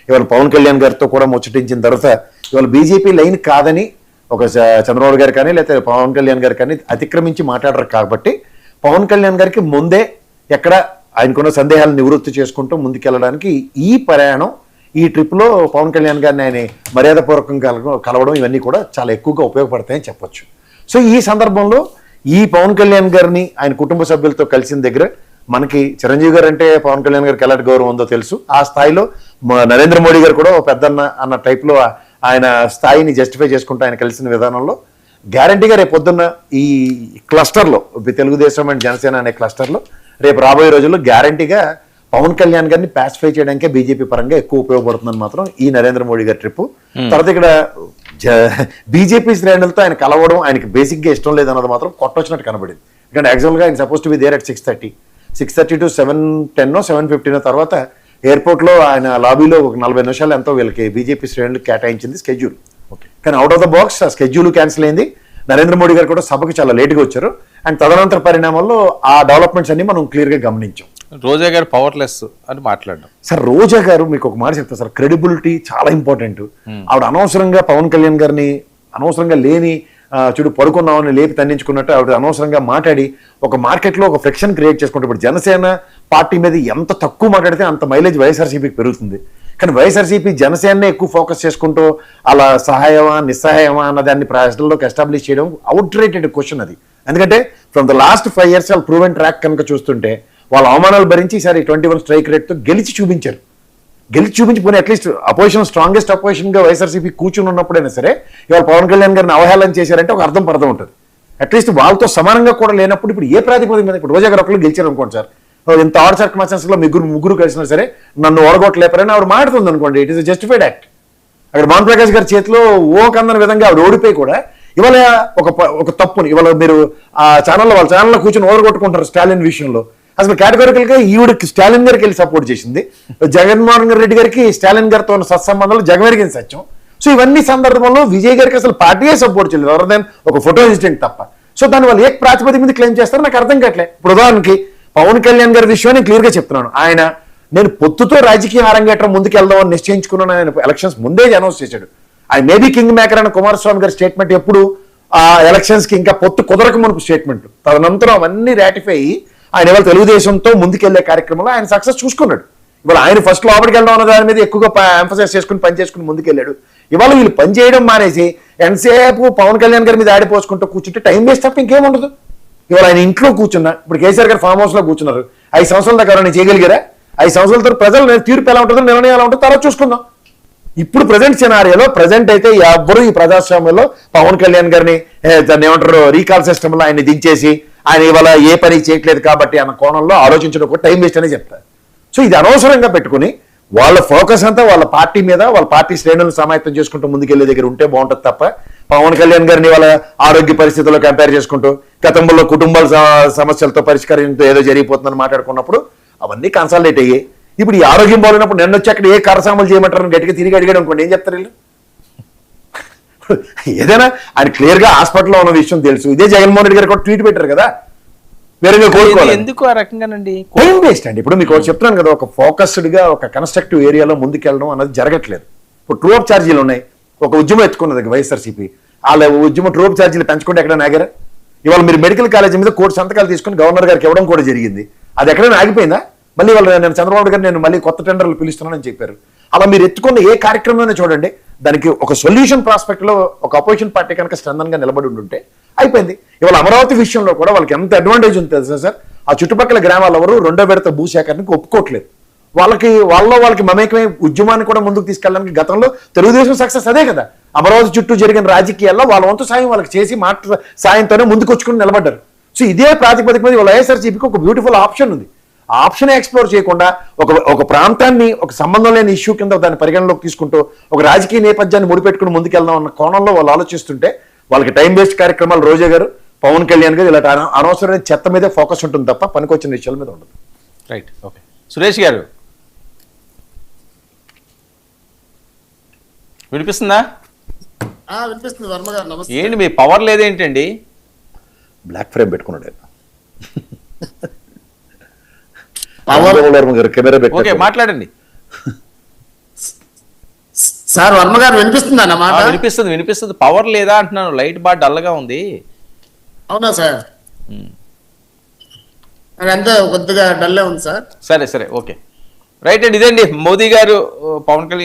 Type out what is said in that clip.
ఇవాళ పవన్ కళ్యాణ్ గారితో కూడా ముచ్చటించిన తర్వాత ఇవాళ బీజేపీ లైన్ కాదని ఒక చంద్రబాబు గారు కానీ లేకపోతే పవన్ కళ్యాణ్ గారు కానీ అతిక్రమించి మాట్లాడరు కాబట్టి పవన్ కళ్యాణ్ గారికి ముందే ఎక్కడ ఆయనకున్న సందేహాలను నివృత్తి చేసుకుంటూ ముందుకెళ్ళడానికి ఈ ప్రయాణం ఈ ట్రిప్లో పవన్ కళ్యాణ్ గారిని ఆయన మర్యాదపూర్వకంగా కలవడం ఇవన్నీ కూడా చాలా ఎక్కువగా ఉపయోగపడతాయని చెప్పొచ్చు. సో ఈ సందర్భంలో ఈ పవన్ కళ్యాణ్ గారిని ఆయన కుటుంబ సభ్యులతో కలిసిన దగ్గర మనకి చిరంజీవి గారు అంటే పవన్ కళ్యాణ్ గారికి ఎలాంటి గౌరవం ఉందో తెలుసు. ఆ స్థాయిలో నరేంద్ర మోడీ గారు కూడా పెద్దన్న అన్న టైప్లో ఆయన స్థాయిని జస్టిఫై చేసుకుంటూ ఆయన కలిసిన విధానంలో గ్యారంటీగా రేపు పొద్దున్న ఈ క్లస్టర్లో తెలుగుదేశం అండ్ జనసేన అనే క్లస్టర్లో రేపు రాబోయే రోజుల్లో గ్యారంటీగా పవన్ కళ్యాణ్ గారిని పాసిఫై చేయడానికే బీజేపీ పరంగా ఎక్కువ ఉపయోగపడుతుందని మాత్రం ఈ నరేంద్ర మోడీ గారి ట్రిప్. తర్వాత ఇక్కడ బీజేపీ శ్రేణులతో ఆయన కలవడం ఆయనకి బేసిక్గా ఇష్టం లేదన్నది మాత్రం కొట్టొచ్చినట్టు కనబడింది. ఎందుకంటే యాక్చువల్గా ఆయన suppose to be there at 6:30 to 7:10 7:15 తర్వాత ఎయిర్పోర్ట్లో ఆయన లాబీలో ఒక 40 నిమిషాలు ఎంతో వీళ్ళకి బీజేపీ శ్రేణులు కేటాయించింది స్కెడ్యూల్. కానీ అవుట్ ఆఫ్ ద బాక్స్ ఆ స్కెడ్యూల్ క్యాన్సిల్ అయింది. నరేంద్ర మోడీ గారు కూడా సభకు చాలా లేట్గా వచ్చారు. అండ్ తదనంతర పరిణామాల్లో ఆ డెవలప్మెంట్స్ అన్ని మనం క్లియర్గా గమనించాం. రోజా గారు పవర్లెస్ అని మాట్లాడడం సార్, రోజా గారు మీకు ఒక మాట చెప్తారు సార్, క్రెడిబిలిటీ చాలా ఇంపార్టెంట్. ఆవిడ అనవసరంగా పవన్ కళ్యాణ్ గారిని అనవసరంగా లేని చూడు పడుకున్నామని లేపి తన్నించుకున్నట్టు ఆవిడ అనవసరంగా మాట్లాడి ఒక మార్కెట్లో ఒక ఫ్రిక్షన్ క్రియేట్ చేసుకుంటే ఇప్పుడు జనసేన పార్టీ మీద ఎంత తక్కువ మాట్లాడితే అంత మైలేజ్ వైఎస్ఆర్సీపీకి పెరుగుతుంది. కానీ వైఎస్ఆర్సీపీ జనసేననే ఎక్కువ ఫోకస్ చేసుకుంటూ అలా సహాయమా నిస్సహాయమా అన్న దాన్ని ప్రజల్లోకి ఎస్టాబ్లిష్ చేయడం అవుట్ రేటెడ్ క్వశ్చన్ అది. ఎందుకంటే ఫ్రమ్ ద లాస్ట్ 5 years వాళ్ళు ప్రూవెన్ ట్రాక్ కనుక చూస్తుంటే వాళ్ళ అవమానాలు భరించి ఈసారి 21 స్ట్రైక్ రేట్తో గెలిచి చూపించారు. పోనీ అట్లీస్ట్ అపోజిషన్ స్ట్రాంగెస్ట్ అపోజిషన్గా వైఎస్ఆర్సీపీ కూర్చుని ఉన్నప్పుడైనా సరే ఇవాళ పవన్ కళ్యాణ్ గారిని అవహేళన చేశారంటే ఒక అర్థం పర్థం ఉంటుంది. అట్లీస్ట్ వాళ్ళతో సమానంగా కూడా లేనప్పుడు ఇప్పుడు ఏ ప్రాతిపదిక మీద ఇప్పుడు రోజా గారు ఒకళ్ళు గెలిచారు అనుకోండి సార్, ఇంత ఆర్డ్ సర్కమ్స్టాన్సెస్లో ముగ్గురు కలిసినా సరే నన్ను ఓడగొట్టలేపారని ఆవిడ మాట్లాడుతుంది అనుకోండి, ఇట్ ఈస్ జస్టిఫైడ్ యాక్ట్. అక్కడ భాను ప్రకాష్ గారి చేతిలో ఓ కందన విధంగా ఆవిడ ఓడిపోయి కూడా ఇవాళ ఒక తప్పుని ఇవాళ మీరు ఆ ఛానల్లో వాళ్ళ ఛానల్లో కూర్చొని ఓడగొట్టుకుంటారు స్టాలిన్ విషయంలో. అసలు కేటగిరికల్ గా ఈవిడికి స్టాలిన్ గారికి వెళ్ళి సపోర్ట్ చేసింది, జగన్మోహన్ రెడ్డి గారికి స్టాలిన్ గారితో ఉన్న సత్సంబంధాలు జగమెరిగిన సత్యం. సో ఇవన్నీ సందర్భంలో విజయ్ గారికి అసలు పార్టీయే సపోర్ట్ చేయలేదు ఎవరు దాని ఒక ఫోటో ఇన్సిడెంట్ తప్ప. సో దాని వాళ్ళు ఏ ప్రాతిపదిక మీద క్లెయిమ్ చేస్తారో నాకు అర్థం కావట్లేదు. ఇప్పుడు ఉదాహరణకి పవన్ కళ్యాణ్ గారి విషయాన్ని క్లియర్గా చెప్తున్నాను, ఆయన నేను పొత్తుతో రాజకీయ అరంగేట్రం ముందుకు వెళ్దామని నిశ్చయించుకున్నాను. ఆయన ఎలక్షన్స్ ముందే అనౌన్స్ చేశాడు. ఆయన మేబీ కింగ్ మేకర్ అని కుమారస్వామి గారి స్టేట్మెంట్ ఎప్పుడు ఆ ఎలక్షన్స్ కి ఇంకా పొత్తు కుదరక మునుపు స్టేట్మెంట్, తదనంతరం అవన్నీ రాటిఫై ఆయన ఇవాళ తెలుగుదేశంతో ముందుకెళ్లే కార్యక్రమంలో ఆయన సక్సెస్ చూసుకున్నాడు. ఇవాళ ఆయన ఫస్ట్ లోపలికి వెళ్ళడం అన్న దాని మీద ఎక్కువగా ఎంఫసైజ్ చేసుకుని పని చేసుకుని ముందుకెళ్ళాడు. ఇవాళ వీళ్ళు పని చేయడం మానేసి ఎంతసేపు పవన్ కళ్యాణ్ గారి మీద ఆడిపోసుకుంటూ కూర్చుంటే టైం వేస్ట్ తప్ప ఇంకేముండదు. ఇవాళ ఆయన ఇంట్లో కూర్చున్నా, ఇప్పుడు కేసీఆర్ గారు ఫామ్ హౌస్ లో కూర్చున్నారు, 5 సంవత్సరాల దాకా నేను చేయగలిగారా? 5 సంవత్సరాల తర్వాత ప్రజలు తీర్పు ఎలా ఉంటుందో నిర్ణయం ఎలా ఉంటుందో తర్వాత చూసుకుందాం. ఇప్పుడు ప్రజెంట్ సినారియోలో ప్రజెంట్ అయితే ఎవ్వరూ ఈ ప్రజాస్వామ్యంలో పవన్ కళ్యాణ్ గారిని దాన్ని ఏమంటారు రీకాల్ సిస్టమ్ లో ఆయన దించేసి ఆయన ఇవాళ ఏ పని చేయట్లేదు కాబట్టి అన్న కోణంలో ఆలోచించడం కూడా టైం వేస్ట్ అనే చెప్తారు. సో ఇది అనవసరంగా పెట్టుకుని వాళ్ళ ఫోకస్ అంతా వాళ్ళ పార్టీ మీద వాళ్ళ పార్టీ శ్రేణులను సమాయత్తం చేసుకుంటూ ముందుకెళ్లే దగ్గర ఉంటే బాగుంటుంది తప్ప పవన్ కళ్యాణ్ గారిని వాళ్ళ ఆరోగ్య పరిస్థితుల్లో కంపేర్ చేసుకుంటూ గతంలో కుటుంబాల సమస్యలతో పరిష్కరించడం ఏదో జరిగిపోతుందని మాట్లాడుకున్నప్పుడు అవన్నీ కన్సల్టేట్ అయ్యాయి. ఇప్పుడు ఈ ఆరోగ్యం బాగున్నప్పుడు నిన్న వచ్చి అక్కడ ఏ కరసాములు చేయమంటారని గట్టిగా తిరిగి అడిగాడు అనుకోండి, ఏం చెప్తారు వీళ్ళు? ఏదైనా ఆయన క్లియర్ గా హాస్పిటల్లో ఉన్న విషయం తెలుసు. ఇదే జగన్మోహన్ రెడ్డి గారు కూడా ట్వీట్ పెట్టారు కదా, వేరేగా కోరుకోవాలి ఎందుకు ఆ రకంగానండి టైం వేస్ట్ అండి. ఇప్పుడు మీకు చెప్తున్నాను కదా, ఒక ఫోకస్డ్ గా ఒక కన్స్ట్రక్టివ్ ఏరియాలో ముందుకెళ్ళడం అన్నది జరగట్లేదు. ఇప్పుడు ట్రూ అప్ ఛార్జీలు ఉన్నాయి, ఒక ఉద్యమం ఎత్తుకున్నది వైఎస్ఆర్సీపీ, వాళ్ళ ఉద్యమం ట్రూ అప్ ఛార్జీలు పెంచుకుంటే ఎక్కడ నాగారా? ఇవాళ మీరు మెడికల్ కాలేజీ మీద కోటి సంతకాలు తీసుకుని గవర్నర్ గారికి ఇవ్వడం కూడా జరిగింది, అది ఎక్కడైనా ఆగిపోయిందా? మళ్ళీ వాళ్ళు నేను చంద్రబాబు గారు నేను మళ్ళీ కొత్త టెండర్లు పిలుస్తున్నానని చెప్పారు. అలా మీరు ఎత్తుకున్న ఏ కార్యక్రమమైనా చూడండి, దానికి ఒక సొల్యూషన్ ప్రాస్పెక్ట్ లో ఒక అపోజిషన్ పార్టీ కనుక స్ట్రెంథన్ గా నిలబడి ఉంటే అయిపోయింది. ఇవాళ అమరావతి విషయంలో కూడా వాళ్ళకి ఎంత అడ్వాంటేజ్ ఉంది తెలుసా సార్? ఆ చుట్టుపక్కల గ్రామాల ఎవరు 2వ విడత భూసేకరణకు ఒప్పుకోవట్లేదు. వాళ్ళకి మమేకమై ఉద్యమాన్ని కూడా ముందుకు తీసుకెళ్ళడానికి గతంలో తెలుగుదేశం సక్సెస్ అదే కదా. అమరావతి చుట్టూ జరిగిన రాజకీయాల్లో వాళ్ళ వంతు సాయం వాళ్ళకి చేసి సాయంతోనే ముందుకు వచ్చుకుని నిలబడ్డారు. సో ఇదే ప్రాతిపదిక మీద వైఎస్ఆర్సీపీకి ఒక బ్యూటిఫుల్ ఆప్షన్ ఉంది. ఆ ఆప్షన్ ఎక్స్ప్లోర్ చేయకుండా ఒక ప్రాంతాన్ని ఒక సంబంధం లేని ఇష్యూ కింద దాన్ని పరిగణలోకి తీసుకుంటూ ఒక రాజకీయ నేపథ్యాన్ని ముడిపెట్టుకుని ముందుకెళ్దాం అన్న కోణంలో వాళ్ళు ఆలోచిస్తుంటే వాళ్ళకి టైం వేస్ట్ కార్యక్రమాలు రోజా గారు పవన్ కళ్యాణ్ గారు ఇలాంటి అనవసరమైన చెత్త మీదే ఫోకస్ ఉంటుంది తప్ప పనికొచ్చిన విషయాల మీద ఉండదు. Right, okay. సురేష్ గారు వినిపిస్తుందా? వినిపిస్తుంది వర్మ గారు, నమస్తే. ఏంటి మీ పవర్ లేదేంటండి? బ్లాక్ ఫ్రేమ్ పెట్టుకున్నాడు ఓకే, మాట్లాడండి. సార్ వర్మ గారు వినిపిస్తుంది అన్నమాట. వినిపిస్తుంది వినిపిస్తుంది. పవర్ లేదా అంటున్నాను, లైట్ బాగా డల్గా ఉంది. అవునా సార్? అదంతా కొద్దిగా డల్లే ఉంది సార్. సరే సరే ఓకే రైట్ అండి. ఇదండి మోదీ గారు పవన్ కళ్యాణ్